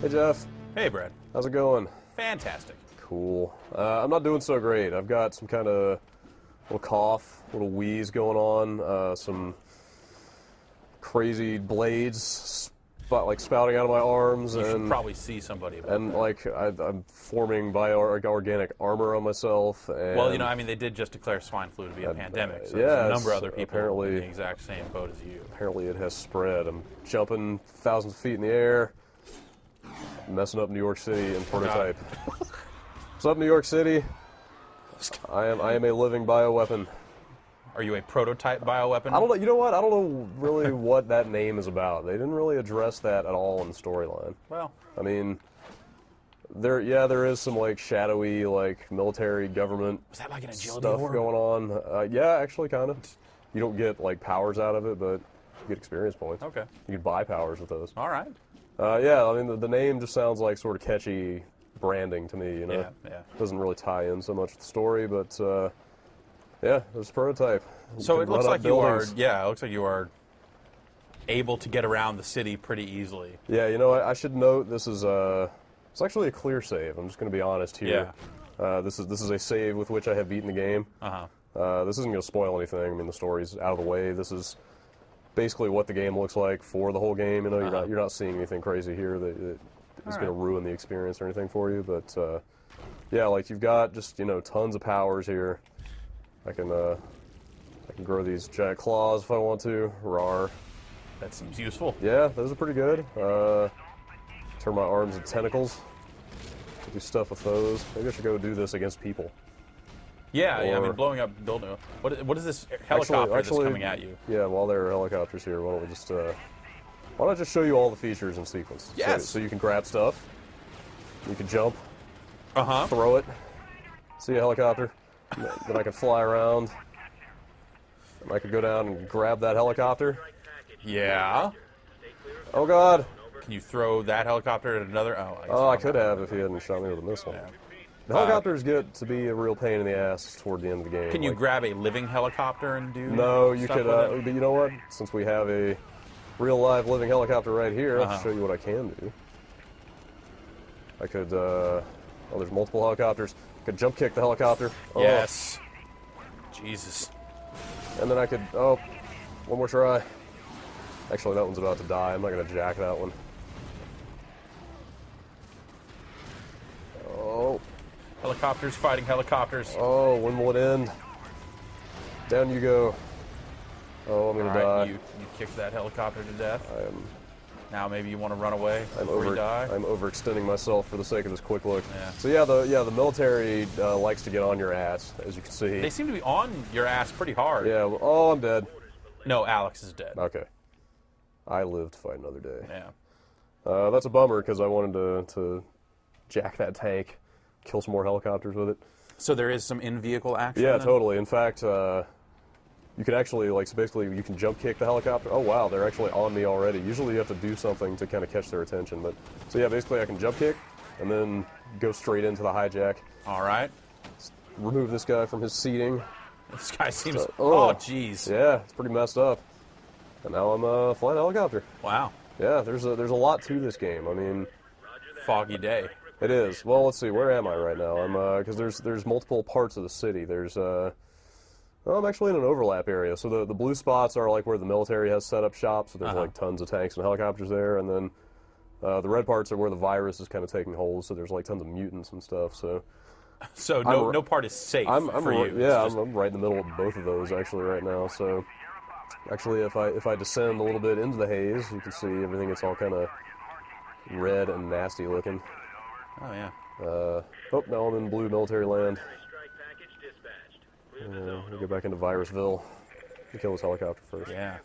Hey Jeff, Hey, Brad. how's it going? Fantastic. Cool. I'm not doing so great. I've got some kind of little cough, little wheeze going on, some crazy blades spouting out of my arms, You should and probably see somebody about that. I'm forming organic armor on myself. And Well, I mean, they did just declare swine flu to be a pandemic, so yeah, there's a number of it's other people apparently- in the exact same boat as you. apparently it has spread. I'm jumping thousands of feet in the air, messing up New York City in prototype. What's up, New York City? I am a living bioweapon. Are you a prototype bioweapon? I don't know. You know what? I don't know really what that name is about. They didn't really address that at all in the storyline. Well, I mean, there is some shadowy military government was that like an agility stuff war? going on. Yeah, actually, kind of. You don't get powers out of it, but you get experience points. Okay. You can buy powers with those. All right. Yeah, I mean the name just sounds like sort of catchy branding to me. Yeah, yeah. Doesn't really tie in so much with the story, but yeah, there's a prototype. So You it can looks run up like you are. buildings. Yeah, it looks like you are able to get around the city pretty easily. Yeah, I should note this is it's actually a clear save. I'm just going to be honest here. This is a save with which I have beaten the game. This isn't going to spoil anything. I mean, the story's out of the way. This is basically what the game looks like for the whole game. You're not seeing anything crazy here that is going to ruin the experience or anything for you. But yeah, you've got just tons of powers here. I can grow these giant claws if I want to. Rawr. That seems useful. Yeah, those are pretty good. Turn my arms into tentacles. Do stuff with those. Maybe I should go do this against people. Yeah, I Or- mean, blowing up building. What is this helicopter that's coming at you? Yeah, while there are helicopters here, why don't we just why don't I just show you all the features in sequence? Yes. So you can grab stuff. You can jump, Uh-huh. throw it. See a helicopter. Then I can fly around. And I could go down and grab that helicopter. Yeah. Oh God! Can you throw that helicopter at another? Oh, I guess Oh, I not. could have if he hadn't shot me with a missile. Yeah. The helicopters get to be a real pain in the ass toward the end of the game. Can you grab a living helicopter and do? No, you stuff could. with it? But you know what? Since we have a real live living helicopter right here, I'll show you what I can do. I could. Oh, there's multiple helicopters. I could jump kick the helicopter. Oh, Yes. Jesus. And then I could. Oh, one more try. Actually, that one's about to die. I'm not gonna jack that one. Oh. Helicopters fighting helicopters. Oh, when will it end? Down you go. Oh, I'm gonna All die. right, you kicked that helicopter to death. I am. Now maybe you want to run away before you die. I'm overextending myself for the sake of this quick look. Yeah. So the military likes to get on your ass, as you can see. They seem to be on your ass pretty hard. Yeah. Oh, I'm dead. No, Alex is dead. Okay. I live to fight another day. Yeah. That's a bummer because I wanted to jack that tank, kill some more helicopters with it. So there is some in-vehicle action. Yeah, then? totally. In fact, you can actually so basically you can jump kick the helicopter. Oh wow, they're actually on me already. Usually you have to do something to kind of catch their attention, but so yeah, basically I can jump kick and then go straight into the hijack. All right. Remove this guy from his seating. This guy seems. So- oh, jeez. Yeah, it's pretty messed up. And now I'm flying a helicopter. Wow. Yeah, there's a lot to this game. I mean, Foggy day. it is. Well, let's see. Where am I right now? I'm because there's multiple parts of the city. There's well, I'm actually in an overlap area. So the blue spots are where the military has set up shop. So there's tons of tanks and helicopters there, and then the red parts are where the virus is kind of taking hold. So there's tons of mutants and stuff. So So no part is safe I'm for you. yeah, It's just- I'm right in the middle of both of those actually right now. So actually, if I descend a little bit into the haze, you can see everything. It's all kind of red and nasty looking. Oh yeah. Oh, now I'm in blue military land. We'll go back into Virusville. We kill this helicopter first. Yeah.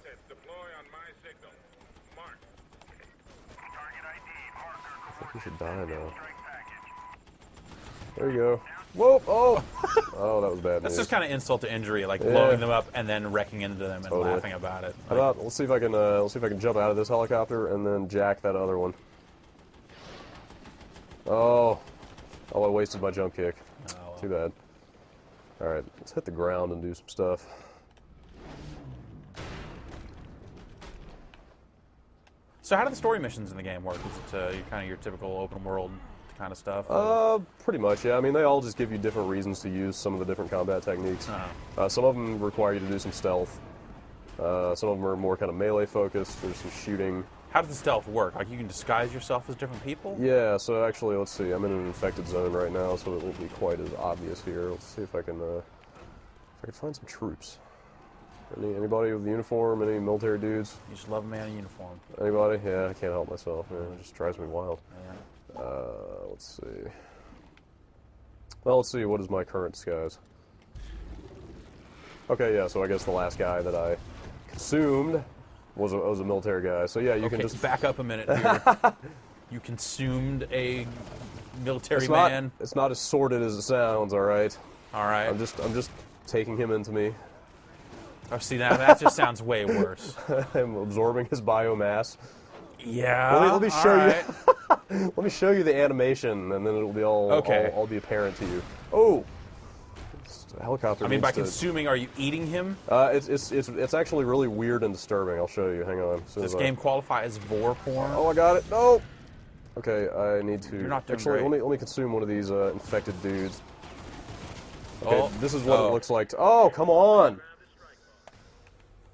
I think we should die now. There you go. Whoa! Oh! Oh, that was bad That's news. just kind of insult to injury, like blowing them up and then wrecking into them and Totally. laughing about it. How about, let's see if I can jump out of this helicopter and then jack that other one. Oh, I wasted my jump kick. Oh, well. Too bad. All right, let's hit the ground and do some stuff. So how do the story missions in the game work? Is it kind of your typical open world kind of stuff? Pretty much, yeah. I mean, they all just give you different reasons to use some of the different combat techniques. Some of them require you to do some stealth. Some of them are more kind of melee focused. There's some shooting. How does the stealth work? Like, you can disguise yourself as different people? Yeah, so actually, let's see. I'm in an infected zone right now, so it won't be quite as obvious here. Let's see if I can find some troops. Anybody with the uniform? Any military dudes? You just love a man in uniform. Anybody? Yeah, I can't help myself. Yeah, it just drives me wild. Yeah. Let's see. Well, let's see. What is my current disguise? Okay, yeah. So I guess the last guy that I consumed was a military guy. So yeah, you can just back up a minute here. You consumed a military man. It's not as sordid as it sounds. All right. All right. I'm just taking him into me. Oh, see, now that just sounds way worse. I'm absorbing his biomass. Yeah. Let me show you. Let me show you the animation, and then it'll be all be apparent to you. Oh, a helicopter. I mean, by consuming, are you eating him? It's actually really weird and disturbing. I'll show you. Hang on. Does this game qualify as vor porn? Oh, I got it. No. Okay, I need to. You're not doing actually. great. Let me consume one of these infected dudes. Okay, this is what it looks like. Oh, come on.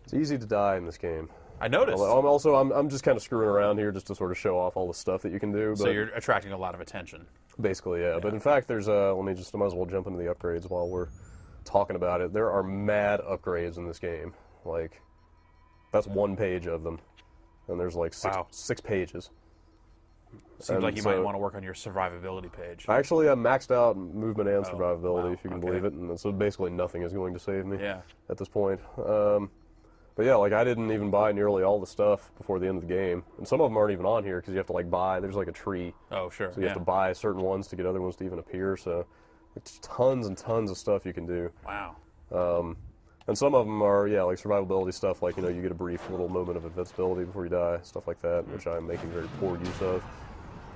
It's easy to die in this game. I noticed. I'm just kind of screwing around here just to sort of show off all the stuff that you can do. But so you're attracting a lot of attention. Basically, yeah. But in fact, there's I might as well jump into the upgrades while we're talking about it. There are mad upgrades in this game. Like, that's one page of them, and there's like six pages. Seems like you might want to work on your survivability page. Actually, I maxed out movement and survivability, if you can believe it, and so basically nothing is going to save me at this point. But yeah, like I didn't even buy nearly all the stuff before the end of the game, and some of them aren't even on here because you have to like buy. There's like a tree. Oh, sure. So you have to buy certain ones to get other ones to even appear. So it's tons and tons of stuff you can do. Wow. And some of them are like survivability stuff, like you get a brief little moment of invincibility before you die, stuff like that, which I'm making very poor use of.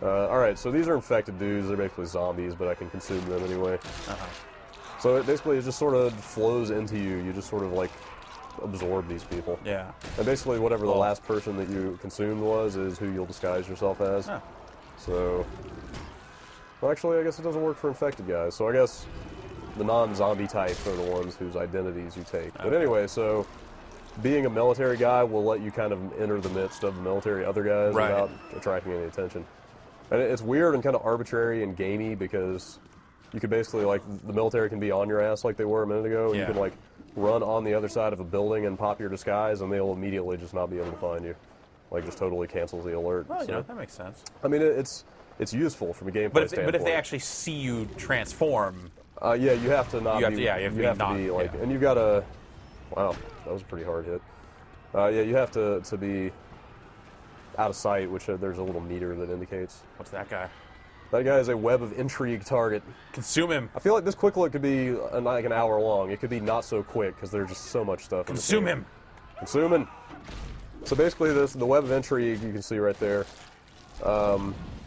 All right, so these are infected dudes. They're basically zombies, but I can consume them anyway. So it just sort of flows into you. You just sort of like absorb these people. Yeah. And basically whatever the last person that you consumed is who you'll disguise yourself as. Oh. So, well, actually, I guess it doesn't work for infected guys. So I guess the non-zombie types are the ones whose identities you take. But anyway, so being a military guy will let you kind of enter the midst of the military other guys without attracting any attention. And it's weird and kind of arbitrary and gamey because you could basically, like, the military can be on your ass like they were a minute ago, and you can, like, run on the other side of a building and pop your disguise, and they'll immediately just not be able to find you. Like, just totally cancels the alert. Well, that makes sense. I mean, it's useful from a gameplay standpoint. But if they actually see you transform... you have to not be... you have to be like... And you've got to... Wow, that was a pretty hard hit. You have to be out of sight, which there's a little meter that indicates. What's that guy? That guy is a web of intrigue target. Consume him. I feel like this quick look could be like an hour long. It could be not so quick because there's just so much stuff. Consume him. Consuming. So basically, the web of intrigue you can see right there.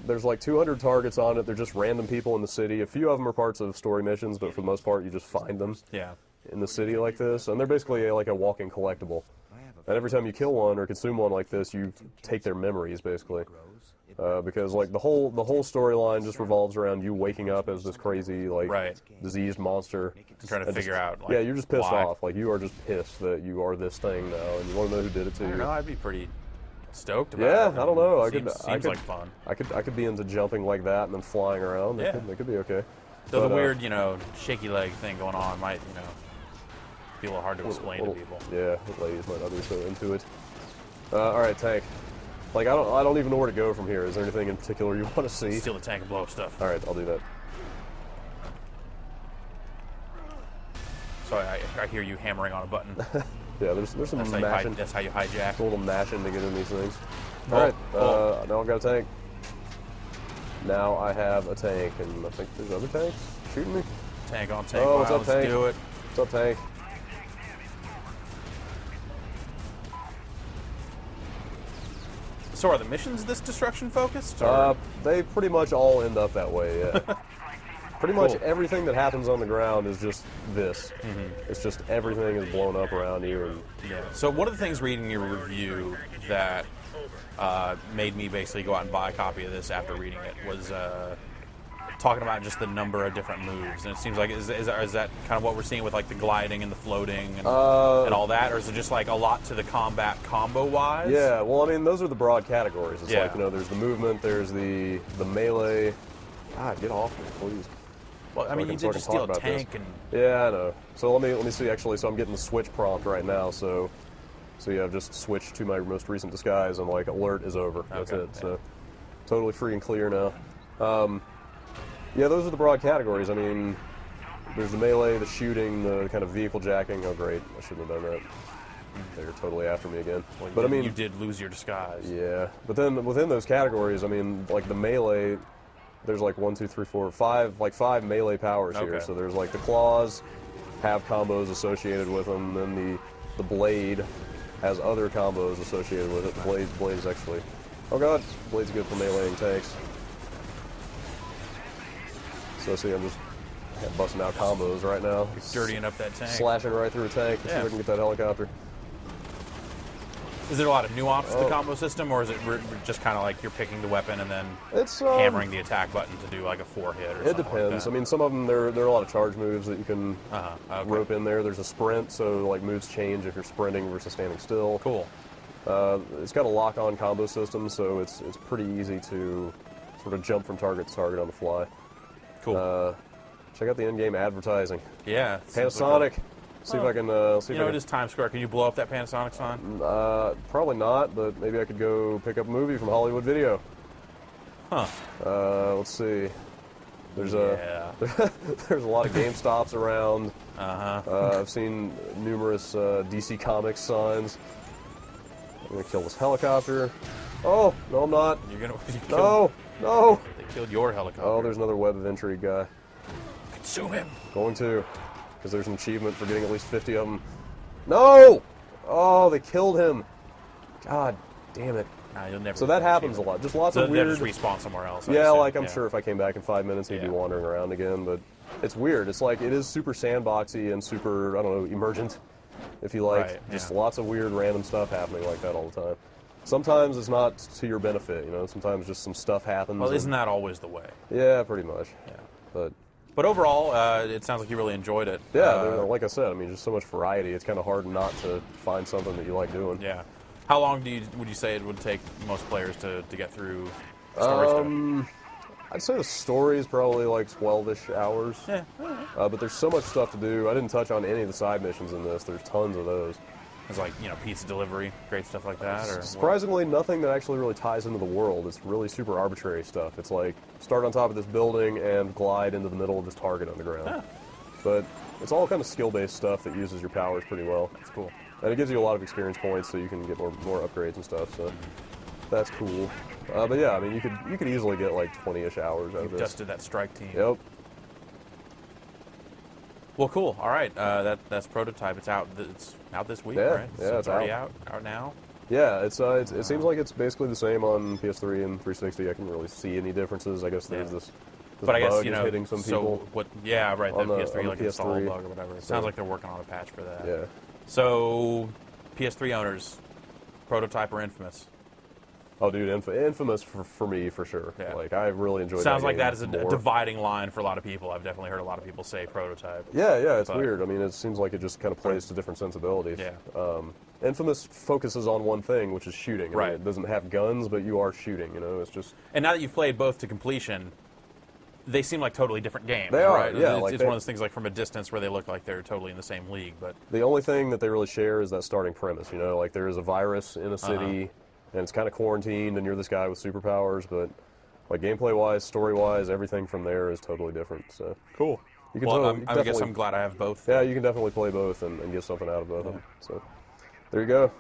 There's like 200 targets on it. They're just random people in the city. A few of them are parts of story missions, but for the most part, you just find them in the city like this. And they're basically like a walking collectible. And every time you kill one or consume one like this, you take their memories, basically. Because like the whole storyline just revolves around you waking up as this crazy diseased monster, trying to figure out. Like, you're just pissed off. Like you are just pissed that you are this thing now, and you want to know who did it to you. I don't know. I'd be pretty stoked about it. I don't know. Seems like fun. I could be into jumping like that and then flying around. They could be okay. So the weird, shaky leg thing going on might, be a little hard to explain to people. Yeah, ladies might not be so into it. All right, tank. Like I don't even know where to go from here. Is there anything in particular you want to see? Steal the tank and blow up stuff. All right, I'll do that. Sorry, I hear you hammering on a button. Yeah, there's some mashing. That's how you hijack. A little mashing to get in these things. All right, now I've got a tank. Now I have a tank, and I think there's other tanks shooting me. Tank on tank. Oh, what's up, tank? Let's do it. What's up, tank? So are the missions this destruction focused? They pretty much all end up that way, yeah. Pretty much everything that happens on the ground is just this. It's just everything is blown up around you. And So one of the things reading your review that made me basically go out and buy a copy of this after reading it, was talking about just the number of different moves. And it seems like, is that kind of what we're seeing with like the gliding and the floating and all that? Or is it just like a lot to the combat combo-wise? Yeah, well, I mean, those are the broad categories. It's Yeah. like, there's the movement, there's the melee. God, get off me, please. Well, I mean, you did just steal a tank and... Yeah, I know. So let me see, actually. So I'm getting the switch prompt right now, so yeah, I've just switched to my most recent disguise, and like alert is over. That's Okay, it. yeah. So totally free and clear now. Yeah, those are the broad categories. I mean, there's the melee, the shooting, the kind of vehicle jacking. Oh, great! I shouldn't have done that. They're totally after me again. Well, but I mean, you did lose your disguise. yeah. But then within those categories, I mean, like the melee, there's like 1, 2, 3, 4, 5, like 5 melee powers here. Okay. So there's like the claws have combos associated with them. Then the blade has other combos associated with it. The blade is actually, oh god, blade's good for meleeing tanks. So see, I'm just busting out combos right now. Dirtying up that tank. Slashing right through a tank. Let's see if I can get that helicopter. Is there a lot of nuance to the combo system, or is it just kind of like you're picking the weapon and then It's hammering the attack button to do like a 4-hit or something? It depends. Like that? I mean, some of them, there are a lot of charge moves that you can Okay. rope in there. There's a sprint, so like moves change if you're sprinting versus standing still. Cool. It's got a lock-on combo system, so it's pretty easy to sort of jump from target to target on the fly. Cool. Check out the in-game advertising. Yeah. it seems Panasonic. like See if I can. See you if know, I it is Times Square. Can you blow up that Panasonic sign? can. Probably not, but maybe I could go pick up a movie from Hollywood Video. Huh. Let's see. There's Yeah. there's a lot of GameStops around. Uh-huh. I've seen numerous DC Comics signs. I'm gonna kill this helicopter. Oh no, I'm not. You're gonna No. They killed your helicopter. Oh, there's another Web of Intrigue guy. Consume him. Going to, because there's an achievement for getting at least 50 of them. No! Oh, they killed him. God damn it. Nah, you'll never. So get that happens a achievement. lot. Just lots So of they'll weird. just respawn somewhere else. I Yeah, assume. like I'm sure if I came back in 5 minutes, he'd be Yeah. wandering around again. But it's weird. It's like it is super sandboxy and super, I don't know, emergent. If you like, Right, just yeah. lots of weird random stuff happening like that all the time. Sometimes it's not to your benefit, Sometimes just some stuff happens. Well, and- isn't that always the way? Yeah, pretty much. Yeah. But overall, it sounds like you really enjoyed it. yeah, like I said, I mean, just so much variety. It's kind of hard not to find something that you like doing. Yeah. How long would you say it would take most players to get through story stuff? I'd say the story is probably like 12-ish hours. Yeah. But there's so much stuff to do. I didn't touch on any of the side missions in this. There's tons of those. It's like, pizza delivery, great stuff like that? Or Surprisingly, nothing that actually really ties into the world. It's really super arbitrary stuff. It's like, start on top of this building and glide into the middle of this target on the ground. Huh. But it's all kind of skill-based stuff that uses your powers pretty well. That's cool. And it gives you a lot of experience points so you can get more upgrades and stuff, so that's cool. But yeah, I mean, you could easily get like 20-ish hours out of this. Dusted that strike team. Yep. Well, cool. All right, that's Prototype. It's out. It's out this week, Yeah, right? yeah, So it's already out now. Yeah, it seems like it's basically the same on PS3 and 360. I can't really see any differences. I guess there's Yeah. this But I guess bug is hitting some people. what? Yeah, right. The on the- PS3 on the like install PS3. bug or whatever. It So- sounds like they're working on a patch for that. Yeah. So, PS3 owners, Prototype or Infamous? Oh, dude, Infamous for me for sure. Yeah. Like I really enjoyed. Sounds that like game that is a more. dividing line for a lot of people. I've definitely heard a lot of people say Prototype. Yeah, it's But- weird. I mean, it seems like it just kind of plays to different sensibilities. Yeah. Infamous focuses on one thing, which is shooting. I mean, Right. it doesn't have guns, but you are shooting. It's just. And now that you've played both to completion, they seem like totally different games. They are, right? yeah, It's, like it's they- one of those things like from a distance where they look like they're totally in the same league. But The only thing that they really share is that starting premise. Like there is a virus in a city, and it's kind of quarantined, and you're this guy with superpowers. But like gameplay-wise, story-wise, everything from there is totally different. So cool. you can Well, totally, I guess I'm glad I have both. yeah, you can definitely play both and get something out of both of them. So there you go.